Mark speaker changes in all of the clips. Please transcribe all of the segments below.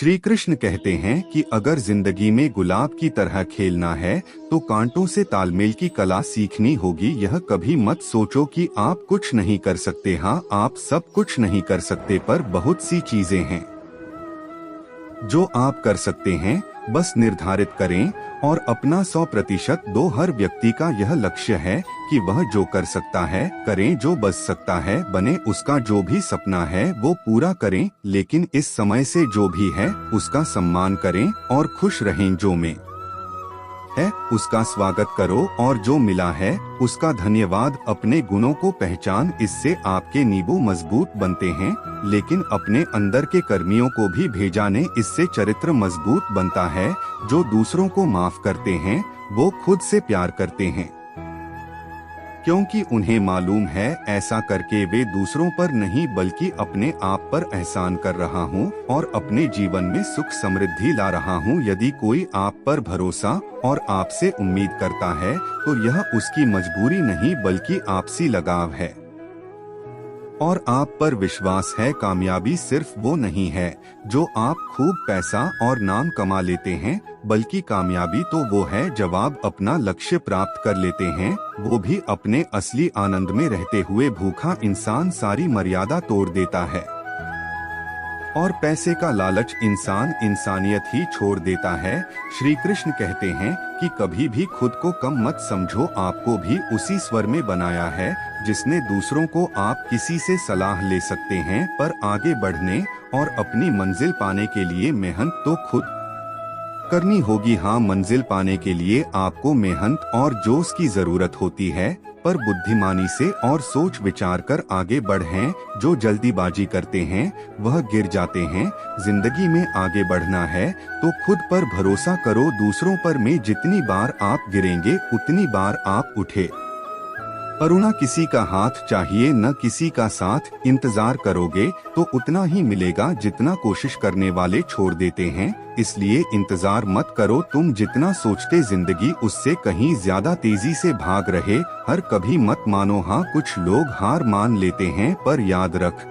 Speaker 1: श्री कृष्ण कहते हैं कि अगर जिंदगी में गुलाब की तरह खेलना है तो कांटों से तालमेल की कला सीखनी होगी। यह कभी मत सोचो कि आप कुछ नहीं कर सकते। हाँ, आप सब कुछ नहीं कर सकते, पर बहुत सी चीजें हैं जो आप कर सकते हैं। बस निर्धारित करें और अपना 100% दो। हर व्यक्ति का यह लक्ष्य है कि वह जो कर सकता है करें, जो बच सकता है बने, उसका जो भी सपना है वो पूरा करें। लेकिन इस समय से जो भी है उसका सम्मान करें और खुश रहें। जो में है उसका स्वागत करो और जो मिला है उसका धन्यवाद। अपने गुणों को पहचान, इससे आपके नींबू मजबूत बनते हैं। लेकिन अपने अंदर के कर्मियों को भी भेजाने, इससे चरित्र मजबूत बनता है। जो दूसरों को माफ करते हैं वो खुद से प्यार करते हैं, क्योंकि उन्हें मालूम है ऐसा करके वे दूसरों पर नहीं बल्कि अपने आप पर एहसान कर रहा हूँ और अपने जीवन में सुख समृद्धि ला रहा हूँ। यदि कोई आप पर भरोसा और आपसे उम्मीद करता है तो यह उसकी मजबूरी नहीं बल्कि आपसी लगाव है और आप पर विश्वास है। कामयाबी सिर्फ वो नहीं है जो आप खूब पैसा और नाम कमा लेते हैं, बल्कि कामयाबी तो वो है जब आप अपना लक्ष्य प्राप्त कर लेते हैं, वो भी अपने असली आनंद में रहते हुए। भूखा इंसान सारी मर्यादा तोड़ देता है और पैसे का लालच इंसानियत ही छोड़ देता है। श्री कृष्ण कहते हैं कि कभी भी खुद को कम मत समझो। आपको भी उसी स्वर में बनाया है जिसने दूसरों को। आप किसी से सलाह ले सकते हैं, पर आगे बढ़ने और अपनी मंजिल पाने के लिए मेहनत तो खुद करनी होगी। हाँ, मंजिल पाने के लिए आपको मेहनत और जोश की जरूरत होती है, पर बुद्धिमानी से और सोच विचार कर आगे बढ़ें। जो जल्दीबाजी करते हैं वह गिर जाते हैं। जिंदगी में आगे बढ़ना है तो खुद पर भरोसा करो। दूसरों पर में जितनी बार आप गिरेंगे उतनी बार आप उठे। करुणा किसी का हाथ चाहिए न किसी का साथ। इंतजार करोगे तो उतना ही मिलेगा जितना कोशिश करने वाले छोड़ देते हैं। इसलिए इंतजार मत करो। तुम जितना सोचते जिंदगी उससे कहीं ज्यादा तेजी से भाग रहे। हर कभी मत मानो। हाँ, कुछ लोग हार मान लेते हैं, पर याद रख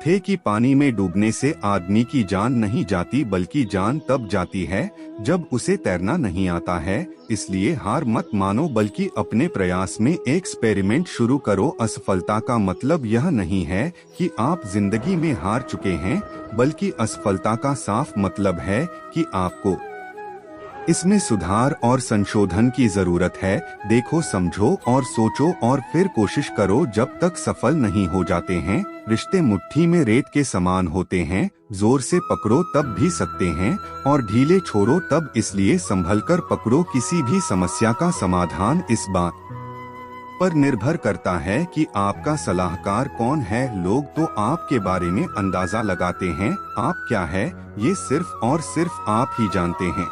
Speaker 1: थे कि पानी में डूबने से आदमी की जान नहीं जाती, बल्कि जान तब जाती है जब उसे तैरना नहीं आता है। इसलिए हार मत मानो बल्कि अपने प्रयास में एक्सपेरिमेंट शुरू करो। असफलता का मतलब यह नहीं है कि आप जिंदगी में हार चुके हैं, बल्कि असफलता का साफ मतलब है कि आपको इसमें सुधार और संशोधन की जरूरत है। देखो, समझो और सोचो और फिर कोशिश करो जब तक सफल नहीं हो जाते हैं। रिश्ते मुट्ठी में रेत के समान होते हैं। जोर से पकड़ो तब भी सकते हैं और ढीले छोड़ो तब। इसलिए संभल कर पकड़ो। किसी भी समस्या का समाधान इस बात पर निर्भर करता है कि आपका सलाहकार कौन है। लोग तो आपके बारे में अंदाजा लगाते हैं, आप क्या है ये सिर्फ और सिर्फ आप ही जानते हैं।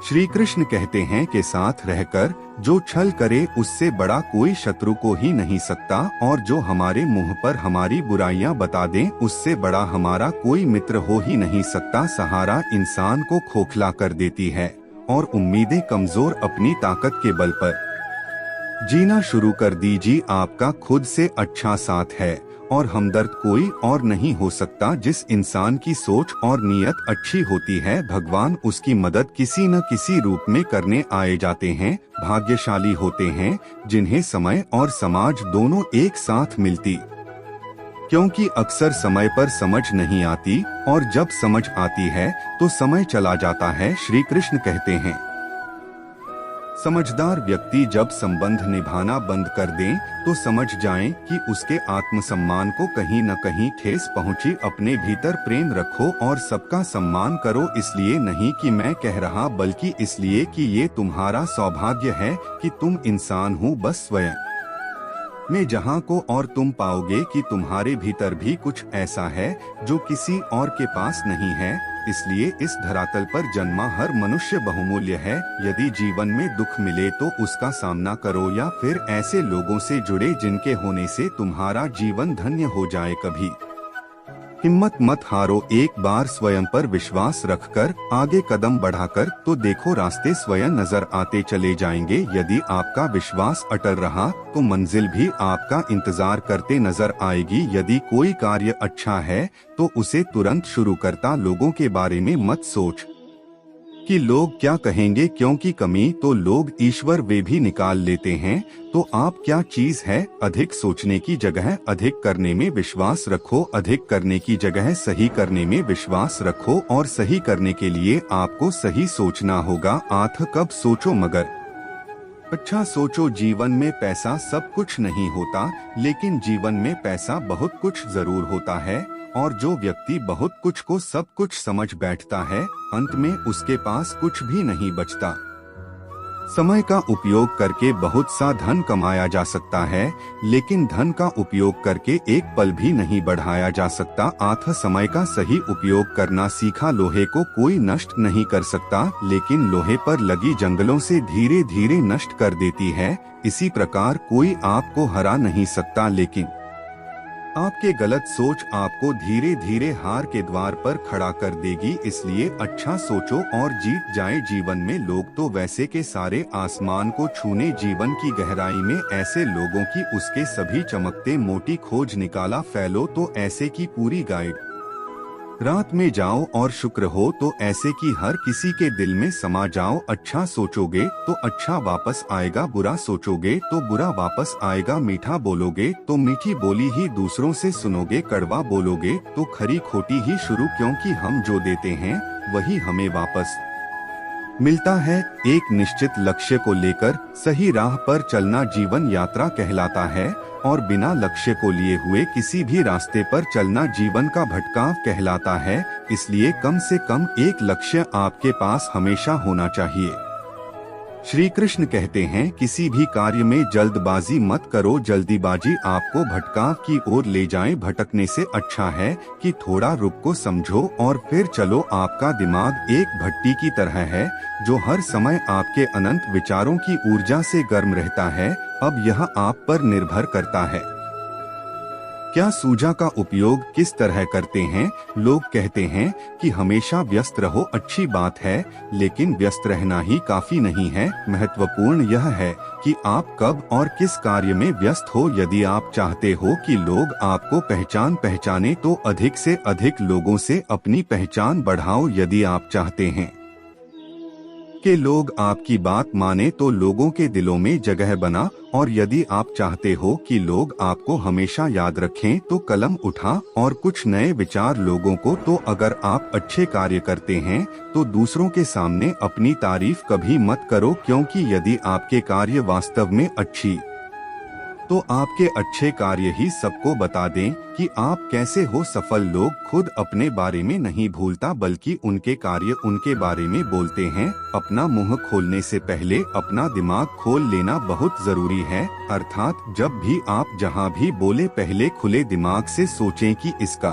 Speaker 1: श्री कृष्ण कहते हैं कि साथ रहकर जो छल करे उससे बड़ा कोई शत्रु को ही नहीं सकता, और जो हमारे मुंह पर हमारी बुराइयां बता दे उससे बड़ा हमारा कोई मित्र हो ही नहीं सकता। सहारा इंसान को खोखला कर देती है और उम्मीदें कमजोर। अपनी ताकत के बल पर जीना शुरू कर दीजिए। आपका खुद से अच्छा साथ है और हमदर्द कोई और नहीं हो सकता। जिस इंसान की सोच और नीयत अच्छी होती है, भगवान उसकी मदद किसी न किसी रूप में करने आए जाते हैं। भाग्यशाली होते हैं जिन्हें समय और समाज दोनों एक साथ मिलती, क्योंकि अक्सर समय पर समझ नहीं आती और जब समझ आती है तो समय चला जाता है। श्री कृष्ण कहते हैं, समझदार व्यक्ति जब संबंध निभाना बंद कर दें तो समझ जाएं कि उसके आत्मसम्मान को कहीं न कहीं ठेस पहुंची। अपने भीतर प्रेम रखो और सबका सम्मान करो। इसलिए नहीं कि मैं कह रहा, बल्कि इसलिए कि ये तुम्हारा सौभाग्य है कि तुम इंसान हो। बस स्वयं में जहाँ को और तुम पाओगे कि तुम्हारे भीतर भी कुछ ऐसा है जो किसी और के पास नहीं है। इसलिए इस धरातल पर जन्मा हर मनुष्य बहुमूल्य है। यदि जीवन में दुख मिले तो उसका सामना करो, या फिर ऐसे लोगों से जुड़े जिनके होने से तुम्हारा जीवन धन्य हो जाए। कभी हिम्मत मत हारो, एक बार स्वयं पर विश्वास रखकर आगे कदम बढ़ाकर तो देखो रास्ते स्वयं नजर आते चले जाएंगे। यदि आपका विश्वास अटल रहा तो मंजिल भी आपका इंतजार करते नजर आएगी। यदि कोई कार्य अच्छा है तो उसे तुरंत शुरू करता लोगों के बारे में मत सोच कि लोग क्या कहेंगे, क्योंकि कमी तो लोग ईश्वर वे भी निकाल लेते हैं। तो आप क्या चीज है? अधिक सोचने की जगह अधिक करने में विश्वास रखो, अधिक करने की जगह सही करने में विश्वास रखो, और सही करने के लिए आपको सही सोचना होगा। आठ कब सोचो मगर अच्छा सोचो। जीवन में पैसा सब कुछ नहीं होता, लेकिन जीवन में पैसा बहुत कुछ जरूर होता है। और जो व्यक्ति बहुत कुछ को सब कुछ समझ बैठता है, अंत में उसके पास कुछ भी नहीं बचता। समय का उपयोग करके बहुत सा धन कमाया जा सकता है, लेकिन धन का उपयोग करके एक पल भी नहीं बढ़ाया जा सकता। आठ समय का सही उपयोग करना सीखा। लोहे को कोई नष्ट नहीं कर सकता, लेकिन लोहे पर लगी जंगलों से धीरे धीरे नष्ट कर देती है। इसी प्रकार कोई आपको हरा नहीं सकता, लेकिन आपके गलत सोच आपको धीरे धीरे हार के द्वार पर खड़ा कर देगी। इसलिए अच्छा सोचो और जीत जाए जीवन में। लोग तो वैसे के सारे आसमान को छूने, जीवन की गहराई में ऐसे लोगों की उसके सभी चमकते मोटी खोज निकाला। फैलो तो ऐसे की पूरी गाइड, रात में जाओ और शुक्र हो तो ऐसे की हर किसी के दिल में समा जाओ। अच्छा सोचोगे तो अच्छा वापस आएगा, बुरा सोचोगे तो बुरा वापस आएगा। मीठा बोलोगे तो मीठी बोली ही दूसरों से सुनोगे, कड़वा बोलोगे तो खरी खोटी ही शुरू, क्योंकि हम जो देते हैं वही हमें वापस मिलता है। एक निश्चित लक्ष्य को लेकर सही राह पर चलना जीवन यात्रा कहलाता है, और बिना लक्ष्य को लिए हुए किसी भी रास्ते पर चलना जीवन का भटकाव कहलाता है। इसलिए कम से कम एक लक्ष्य आपके पास हमेशा होना चाहिए। श्री कृष्ण कहते हैं, किसी भी कार्य में जल्दबाजी मत करो। जल्दीबाजी आपको भटकाव की ओर ले जाए। भटकने से अच्छा है कि थोड़ा रुक को समझो और फिर चलो। आपका दिमाग एक भट्टी की तरह है जो हर समय आपके अनंत विचारों की ऊर्जा से गर्म रहता है। अब यह आप पर निर्भर करता है क्या सूझा का उपयोग किस तरह करते हैं। लोग कहते हैं कि हमेशा व्यस्त रहो, अच्छी बात है, लेकिन व्यस्त रहना ही काफी नहीं है। महत्वपूर्ण यह है कि आप कब और किस कार्य में व्यस्त हो। यदि आप चाहते हो कि लोग आपको पहचाने तो अधिक से अधिक लोगों से अपनी पहचान बढ़ाओ। यदि आप चाहते हैं कि लोग आपकी बात माने तो लोगों के दिलों में जगह बना, और यदि आप चाहते हो कि लोग आपको हमेशा याद रखें तो कलम उठा और कुछ नए विचार लोगों को। तो अगर आप अच्छे कार्य करते हैं तो दूसरों के सामने अपनी तारीफ कभी मत करो, क्योंकि यदि आपके कार्य वास्तव में अच्छी तो आपके अच्छे कार्य ही सबको बता दें कि आप कैसे हो सफल। लोग खुद अपने बारे में नहीं भूलता, बल्कि उनके कार्य उनके बारे में बोलते हैं। अपना मुंह खोलने से पहले अपना दिमाग खोल लेना बहुत जरूरी है। अर्थात जब भी आप जहां भी बोले पहले खुले दिमाग से सोचें कि इसका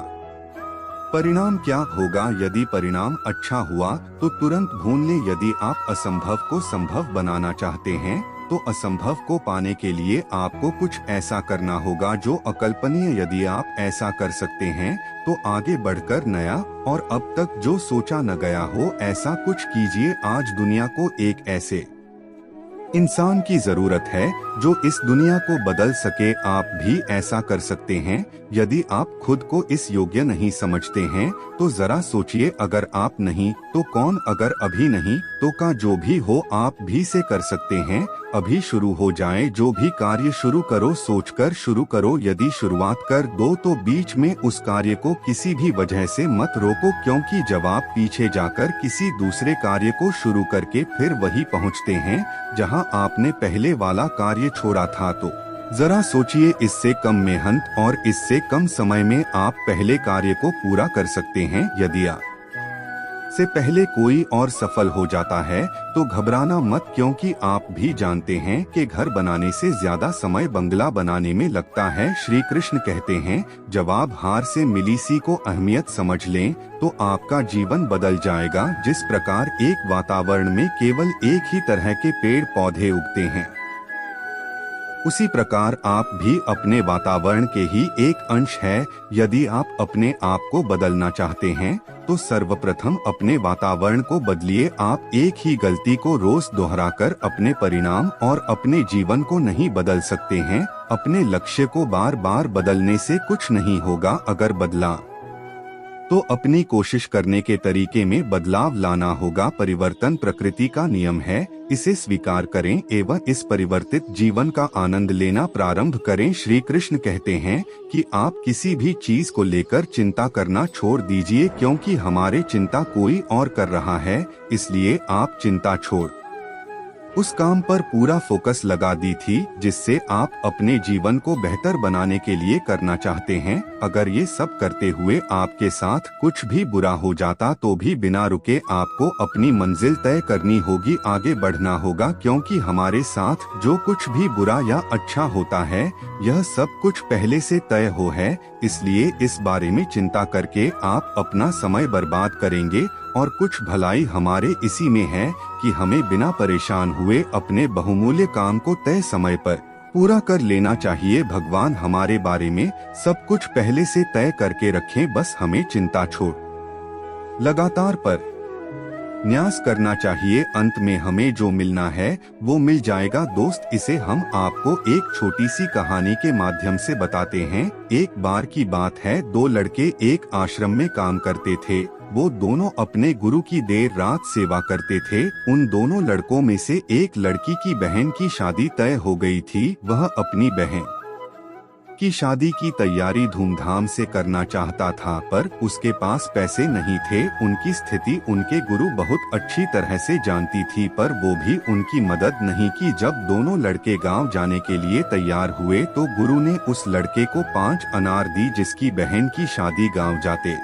Speaker 1: परिणाम क्या होगा। यदि परिणाम अच्छा हुआ तो तुरंत भूल लें। यदि आप असंभव को संभव बनाना चाहते हैं तो असंभव को पाने के लिए आपको कुछ ऐसा करना होगा जो अकल्पनीय। यदि आप ऐसा कर सकते हैं तो आगे बढ़कर नया और अब तक जो सोचा न गया हो ऐसा कुछ कीजिए। आज दुनिया को एक ऐसे इंसान की जरूरत है जो इस दुनिया को बदल सके। आप भी ऐसा कर सकते हैं। यदि आप खुद को इस योग्य नहीं समझते हैं तो जरा सोचिए, अगर आप नहीं तो कौन। अगर अभी नहीं तो का जो भी हो आप भी से कर सकते हैं। अभी शुरू हो जाए, जो भी कार्य शुरू करो सोचकर शुरू करो। यदि शुरुआत कर दो तो बीच में उस कार्य को किसी भी वजह से मत रोको, क्योंकि जब आप पीछे जाकर किसी दूसरे कार्य को शुरू करके फिर वही पहुंचते हैं जहां आपने पहले वाला कार्य छोड़ा था, तो जरा सोचिए, इससे कम मेहनत और इससे कम समय में आप पहले कार्य को पूरा कर सकते हैं। यदि आप से पहले कोई और सफल हो जाता है तो घबराना मत, क्योंकि आप भी जानते हैं कि घर बनाने से ज्यादा समय बंगला बनाने में लगता है। श्री कृष्ण कहते हैं, जवाब हार से मिली सी को अहमियत समझ लें तो आपका जीवन बदल जाएगा। जिस प्रकार एक वातावरण में केवल एक ही तरह के पेड़ पौधे उगते हैं, उसी प्रकार आप भी अपने वातावरण के ही एक अंश है। यदि आप अपने आप को बदलना चाहते हैं तो सर्वप्रथम अपने वातावरण को बदलिए। आप एक ही गलती को रोज दोहराकर अपने परिणाम और अपने जीवन को नहीं बदल सकते हैं। अपने लक्ष्य को बार बार बदलने से कुछ नहीं होगा। अगर बदला तो अपनी कोशिश करने के तरीके में बदलाव लाना होगा। परिवर्तन प्रकृति का नियम है, इसे स्वीकार करें एवं इस परिवर्तित जीवन का आनंद लेना प्रारंभ करें। श्री कृष्ण कहते हैं कि आप किसी भी चीज को लेकर चिंता करना छोड़ दीजिए, क्योंकि हमारे चिंता कोई और कर रहा है। इसलिए आप चिंता छोड़ उस काम पर पूरा फोकस लगा दी थी जिससे आप अपने जीवन को बेहतर बनाने के लिए करना चाहते हैं। अगर ये सब करते हुए आपके साथ कुछ भी बुरा हो जाता तो भी बिना रुके आपको अपनी मंजिल तय करनी होगी, आगे बढ़ना होगा, क्योंकि हमारे साथ जो कुछ भी बुरा या अच्छा होता है यह सब कुछ पहले से तय हो है। इसलिए इस बारे में चिंता करके आप अपना समय बर्बाद करेंगे और कुछ भलाई हमारे इसी में है कि हमें बिना परेशान हुए अपने बहुमूल्य काम को तय समय पर पूरा कर लेना चाहिए। भगवान हमारे बारे में सब कुछ पहले से तय करके रखें, बस हमें चिंता छोड़ लगातार पर न्यास करना चाहिए। अंत में हमें जो मिलना है वो मिल जाएगा। दोस्त, इसे हम आपको एक छोटी सी कहानी के माध्यम से बताते हैं। एक बार की बात है, दो लड़के एक आश्रम में काम करते थे। वो दोनों अपने गुरु की देर रात सेवा करते थे। उन दोनों लड़कों में से एक लड़की की बहन की शादी तय हो गई थी। वह अपनी बहन की शादी की तैयारी धूमधाम से करना चाहता था, पर उसके पास पैसे नहीं थे। उनकी स्थिति उनके गुरु बहुत अच्छी तरह से जानती थी, पर वो भी उनकी मदद नहीं की। जब दोनों लड़के गांव जाने के लिए तैयार हुए तो गुरु ने उस लड़के को 5 अनार दी, जिसकी बहन की शादी गांव जाते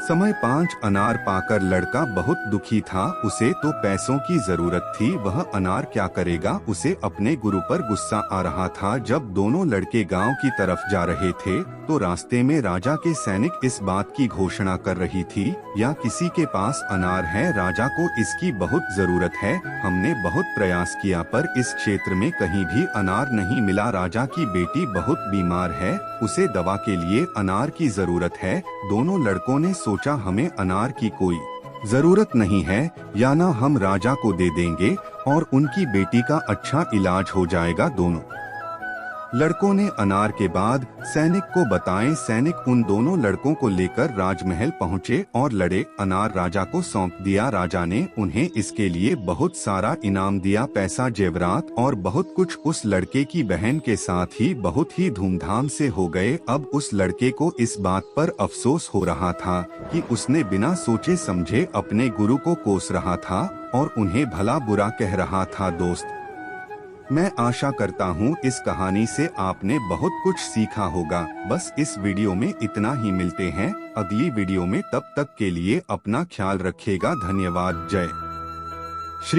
Speaker 1: समय 5 अनार पाकर लड़का बहुत दुखी था। उसे तो पैसों की जरूरत थी, वह अनार क्या करेगा। उसे अपने गुरु पर गुस्सा आ रहा था। जब दोनों लड़के गांव की तरफ जा रहे थे तो रास्ते में राजा के सैनिक इस बात की घोषणा कर रही थी, या किसी के पास अनार है, राजा को इसकी बहुत जरूरत है। हमने बहुत प्रयास किया पर इस क्षेत्र में कहीं भी अनार नहीं मिला। राजा की बेटी बहुत बीमार है, उसे दवा के लिए अनार की जरूरत है। दोनों लड़कों ने सोचा, हमें अनार की कोई जरूरत नहीं है, या ना हम राजा को दे देंगे और उनकी बेटी का अच्छा इलाज हो जाएगा। दोनों लड़कों ने अनार के बाद सैनिक को बताएं। सैनिक उन दोनों लड़कों को लेकर राजमहल पहुंचे और लड़े। अनार राजा को सौंप दिया। राजा ने उन्हें इसके लिए बहुत सारा इनाम दिया, पैसा, जेवरात और बहुत कुछ। उस लड़के की बहन के साथ ही बहुत ही धूमधाम से हो गए। अब उस लड़के को इस बात पर अफसोस हो रहा था कि उसने बिना सोचे समझे अपने गुरु को कोस रहा था और उन्हें भला बुरा कह रहा था। दोस्त, मैं आशा करता हूँ इस कहानी से आपने बहुत कुछ सीखा होगा। बस इस वीडियो में इतना ही। मिलते हैं अगली वीडियो में, तब तक के लिए अपना ख्याल रखिएगा। धन्यवाद। जय श्री